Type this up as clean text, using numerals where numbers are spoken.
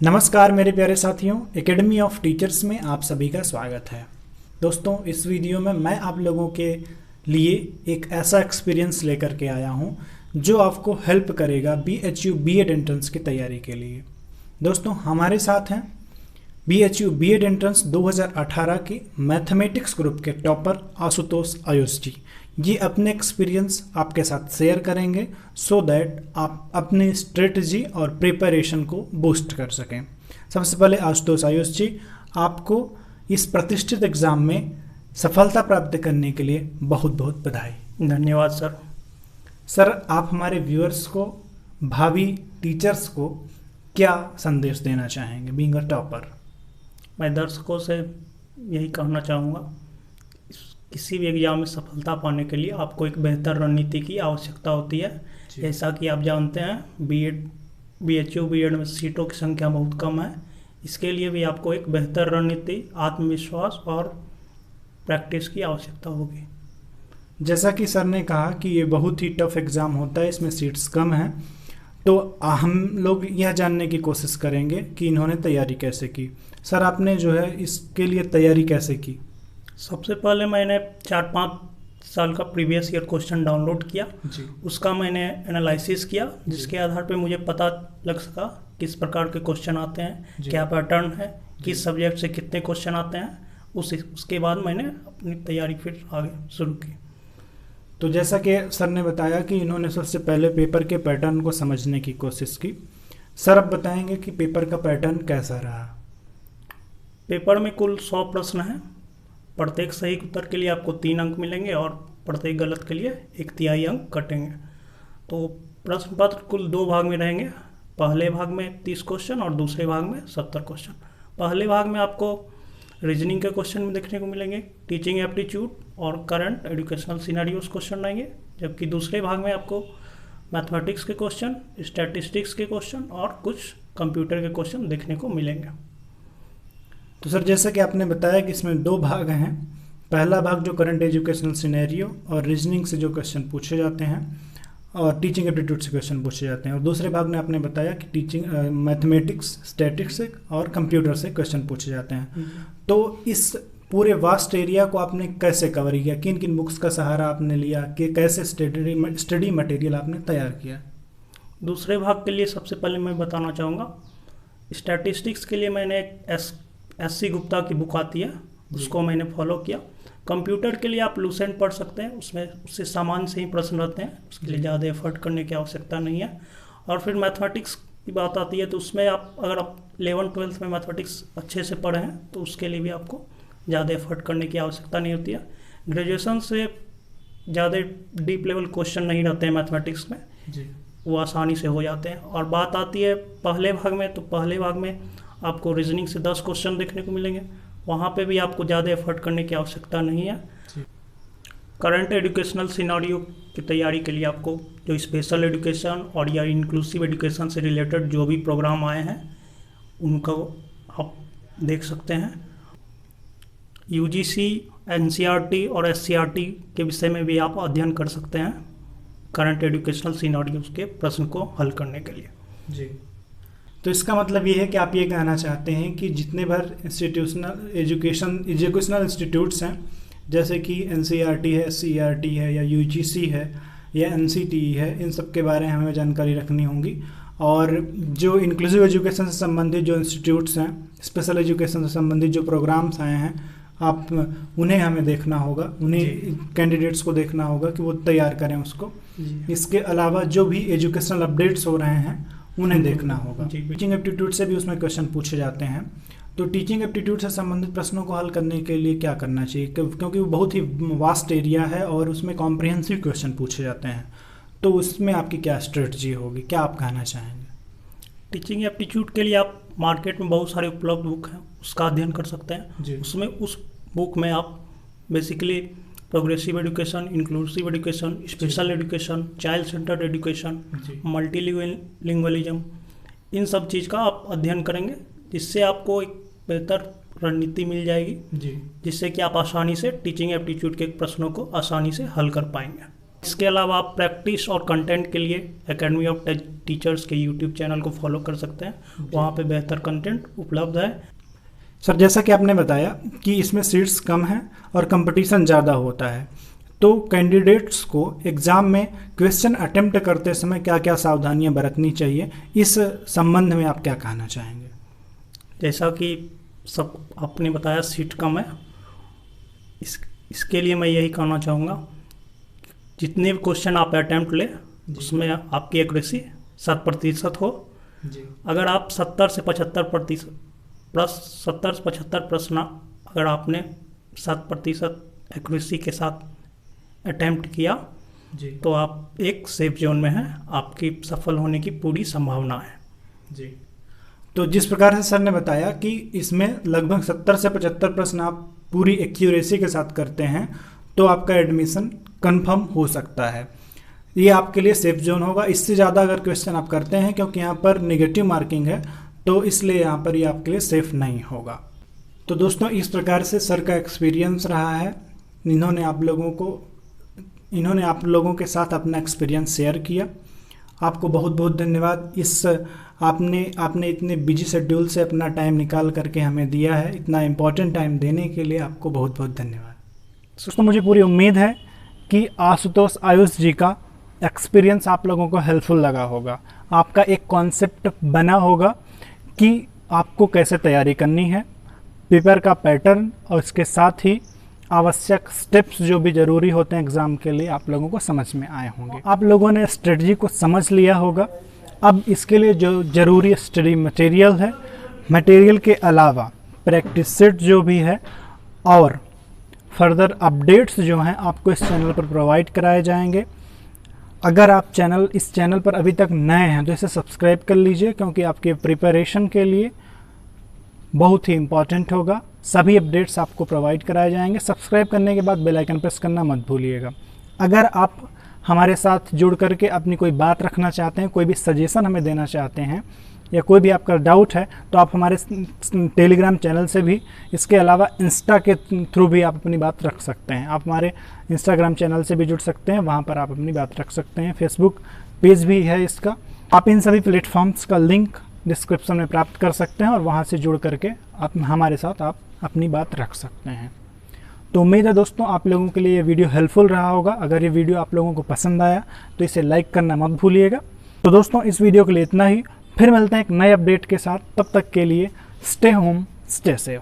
नमस्कार मेरे प्यारे साथियों, एकेडमी ऑफ टीचर्स में आप सभी का स्वागत है। दोस्तों, इस वीडियो में मैं आप लोगों के लिए एक ऐसा एक्सपीरियंस लेकर के आया हूं जो आपको हेल्प करेगा BHU बीएड एंट्रेंस की तैयारी के लिए। दोस्तों, हमारे साथ हैं BHU बीएड एंट्रेंस 2018 की मैथमेटिक्स ग्रुप के टॉपर आशुतोष आयुष जी। ये अपने एक्सपीरियंस आपके साथ शेयर करेंगे सो दैट आप अपनी स्ट्रेटजी और प्रिपरेशन को बूस्ट कर सकें। सबसे पहले आशुतोष आयुष जी, आपको इस प्रतिष्ठित एग्ज़ाम में सफलता प्राप्त करने के लिए बहुत बहुत बधाई। धन्यवाद सर। सर, आप हमारे व्यूअर्स को, भावी टीचर्स को क्या संदेश देना चाहेंगे बीइंग अ टॉपर? मैं दर्शकों से यही कहना चाहूँगा, किसी भी एग्जाम में सफलता पाने के लिए आपको एक बेहतर रणनीति की आवश्यकता होती है। जैसा कि आप जानते हैं, BHU बीएड में सीटों की संख्या बहुत कम है। इसके लिए भी आपको एक बेहतर रणनीति, आत्मविश्वास और प्रैक्टिस की आवश्यकता होगी। जैसा कि सर ने कहा कि ये बहुत ही टफ एग्ज़ाम होता है, इसमें सीट्स कम हैं, तो हम लोग यह जानने की कोशिश करेंगे कि इन्होंने तैयारी कैसे की। सर, आपने जो है इसके लिए तैयारी कैसे की? सबसे पहले मैंने 4-5 साल का प्रीवियस ईयर क्वेश्चन डाउनलोड किया जी। उसका मैंने एनालिसिस किया, जिसके आधार पे मुझे पता लग सका किस प्रकार के क्वेश्चन आते हैं, क्या पैटर्न है, किस सब्जेक्ट से कितने क्वेश्चन आते हैं। उसके बाद मैंने अपनी तैयारी फिर आगे शुरू की। तो जैसा कि सर ने बताया कि इन्होंने सबसे पहले पेपर के पैटर्न को समझने की कोशिश की। सर, अब बताएंगे कि पेपर का पैटर्न कैसा रहा? पेपर में कुल 100 प्रश्न हैं। प्रत्येक सही उत्तर के लिए आपको 3 अंक मिलेंगे और प्रत्येक गलत के लिए 1/3 अंक कटेंगे। तो प्रश्न पत्र कुल 2 भाग में रहेंगे। पहले भाग में 30 क्वेश्चन और दूसरे भाग में 70 क्वेश्चन। पहले भाग में आपको रीजनिंग के क्वेश्चन देखने को मिलेंगे, टीचिंग एप्टीट्यूड और करंट एजुकेशनल सिनेरियोस क्वेश्चन रहेंगे, जबकि दूसरे भाग में आपको मैथमेटिक्स के क्वेश्चन, स्टैटिस्टिक्स के क्वेश्चन और कुछ कंप्यूटर के क्वेश्चन देखने को मिलेंगे। तो सर, जैसा कि आपने बताया कि इसमें 2 भाग हैं। पहला भाग जो करंट एजुकेशनल सिनेरियो और रीजनिंग से जो क्वेश्चन पूछे जाते हैं और टीचिंग एप्टीट्यूड से क्वेश्चन पूछे जाते हैं, और दूसरे भाग में आपने बताया कि टीचिंग मैथमेटिक्स, स्टैटिस्टिक्स और कंप्यूटर से क्वेश्चन पूछे जाते हैं। तो इस पूरे वास्ट एरिया को आपने कैसे कवर किया? किन किन बुक्स का सहारा आपने लिया कि कैसे स्टडी मटेरियल आपने तैयार किया? दूसरे भाग के लिए सबसे पहले मैं बताना चाहूँगा, स्टैटिस्टिक्स के लिए मैंने SC गुप्ता की बुक आती है, उसको मैंने फॉलो किया। कंप्यूटर के लिए आप लूसेंट पढ़ सकते हैं, उसमें उससे सामान्य से ही प्रश्न रहते हैं, उसके लिए ज़्यादा एफर्ट करने की आवश्यकता नहीं है। और फिर मैथमेटिक्स की बात आती है तो उसमें अगर आप 11th-12th में मैथमेटिक्स अच्छे से पढ़े हैं तो उसके लिए भी आपको ज़्यादा एफर्ट करने की आवश्यकता नहीं होती है। ग्रेजुएशन से ज़्यादा डीप लेवल क्वेश्चन नहीं रहते हैं मैथमेटिक्स में जी, वो आसानी से हो जाते हैं। और बात आती है पहले भाग में, तो पहले भाग में आपको रीजनिंग से 10 क्वेश्चन देखने को मिलेंगे। वहाँ पे भी आपको ज़्यादा एफर्ट करने की आवश्यकता नहीं है। करंट एजुकेशनल सिनारियो की तैयारी के लिए आपको जो स्पेशल एजुकेशन और या इंक्लूसिव एजुकेशन से रिलेटेड जो भी प्रोग्राम आए हैं उनको आप देख सकते हैं। UGC, NCERT और SCERT के विषय में भी आप अध्ययन कर सकते हैं करंट एजुकेशनल सिनारियोज के प्रश्न को हल करने के लिए। जी। तो इसका मतलब ये है कि आप ये कहना चाहते हैं कि जितने भर एजुकेशनल इंस्टीट्यूट्स हैं, जैसे कि NCERT है, CERT है या UGC है या NCTE है, इन सब के बारे में हमें जानकारी रखनी होगी। और जो इंक्लूसिव एजुकेशन से संबंधित जो इंस्टीट्यूट्स हैं, स्पेशल एजुकेशन से संबंधित जो प्रोग्राम्स आए हैं, आप उन्हें हमें देखना होगा, उन्हें कैंडिडेट्स को देखना होगा कि वो तैयार करें उसको। इसके अलावा जो भी एजुकेशनल अपडेट्स हो रहे हैं उन्हें देखना होगा। टीचिंग एप्टीट्यूड से भी उसमें क्वेश्चन पूछे जाते हैं। तो टीचिंग एप्टीट्यूड से संबंधित प्रश्नों को हल करने के लिए क्या करना चाहिए? क्योंकि वो बहुत ही वास्ट एरिया है और उसमें कॉम्प्रिहेंसिव क्वेश्चन पूछे जाते हैं, तो उसमें आपकी क्या स्ट्रेटजी होगी, क्या आप कहना चाहेंगे? टीचिंग एप्टीट्यूड के लिए आप मार्केट में बहुत सारे उपलब्ध बुक हैं, उसका अध्ययन कर सकते हैं। उसमें उस बुक में आप basically progressive education, inclusive education, special education, child centred education, multilingualism, इन सब चीज़ का आप अध्ययन करेंगे, जिससे आपको एक बेहतर रणनीति मिल जाएगी, जिससे कि आप आसानी से टीचिंग एप्टीट्यूड के प्रश्नों को आसानी से हल कर पाएंगे। इसके अलावा आप प्रैक्टिस और कंटेंट के लिए एकेडमी ऑफ टीचर्स के यूट्यूब चैनल को फॉलो कर सकते हैं। वहाँ पे बेहतर कंटेंट उपलब्ध है। सर, जैसा कि आपने बताया कि इसमें सीट्स कम हैं और कंपटीशन ज़्यादा होता है, तो कैंडिडेट्स को एग्ज़ाम में क्वेश्चन अटेम्प्ट करते समय क्या क्या सावधानियां बरतनी चाहिए, इस संबंध में आप क्या कहना चाहेंगे? जैसा कि सब आपने बताया सीट कम है, इसके लिए मैं यही कहना चाहूँगा, जितने भी क्वेश्चन आप अटेम्प्ट लें उसमें आपकी एक्यूरेसी 7% हो जी। अगर आप 70 से 75 प्रश्न अगर आपने 7% एक्यूरेसी के साथ अटेम्प्ट किया जी, तो आप एक सेफ जोन में हैं, आपकी सफल होने की पूरी संभावना है जी। तो जिस प्रकार से सर ने बताया कि इसमें लगभग 70 से 75 प्रश्न आप पूरी एक्यूरेसी के साथ करते हैं तो आपका एडमिशन कंफर्म हो सकता है। ये आपके लिए सेफ जोन होगा। इससे ज़्यादा अगर क्वेश्चन आप करते हैं, क्योंकि यहाँ पर नेगेटिव मार्किंग है, तो इसलिए यहाँ पर ये आपके लिए सेफ नहीं होगा। तो दोस्तों, इस प्रकार से सर का एक्सपीरियंस रहा है। इन्होंने आप लोगों के साथ अपना एक्सपीरियंस शेयर किया। आपको बहुत बहुत धन्यवाद। आपने इतने बिजी शेड्यूल से अपना टाइम निकाल करके हमें दिया है। इतना इम्पोर्टेंट टाइम देने के लिए आपको बहुत बहुत धन्यवाद। दोस्तों, मुझे पूरी उम्मीद है कि आशुतोष आयुष जी का एक्सपीरियंस आप लोगों को हेल्पफुल लगा होगा। आपका एक कॉन्सेप्ट बना होगा कि आपको कैसे तैयारी करनी है, पेपर का पैटर्न और इसके साथ ही आवश्यक स्टेप्स जो भी ज़रूरी होते हैं एग्ज़ाम के लिए, आप लोगों को समझ में आए होंगे। आप लोगों ने स्ट्रेटजी को समझ लिया होगा। अब इसके लिए जो ज़रूरी स्टडी मटेरियल है, मटेरियल के अलावा प्रैक्टिस सेट जो भी है और फर्दर अपडेट्स जो हैं आपको इस चैनल पर प्रोवाइड कराए जाएंगे। अगर आप इस चैनल पर अभी तक नए हैं तो इसे सब्सक्राइब कर लीजिए, क्योंकि आपके प्रिपरेशन के लिए बहुत ही इम्पॉर्टेंट होगा। सभी अपडेट्स आपको प्रोवाइड कराए जाएंगे। सब्सक्राइब करने के बाद बेल आइकन प्रेस करना मत भूलिएगा। अगर आप हमारे साथ जुड़ करके अपनी कोई बात रखना चाहते हैं, कोई भी सजेशन हमें देना चाहते हैं या कोई भी आपका डाउट है, तो आप हमारे टेलीग्राम चैनल से भी, इसके अलावा इंस्टा के थ्रू भी आप अपनी बात रख सकते हैं। आप हमारे इंस्टाग्राम चैनल से भी जुड़ सकते हैं, वहाँ पर आप अपनी बात रख सकते हैं। फेसबुक पेज भी है इसका। आप इन सभी प्लेटफॉर्म्स का लिंक डिस्क्रिप्शन में प्राप्त कर सकते हैं और वहाँ से जुड़ करके आप हमारे साथ आप अपनी बात रख सकते हैं। तो उम्मीद है दोस्तों, आप लोगों के लिए ये वीडियो हेल्पफुल रहा होगा। अगर ये वीडियो आप लोगों को पसंद आया तो इसे लाइक करना मत भूलिएगा। तो दोस्तों, इस वीडियो के लिए इतना ही। फिर मिलते हैं एक नए अपडेट के साथ। तब तक के लिए स्टे होम, स्टे सेफ।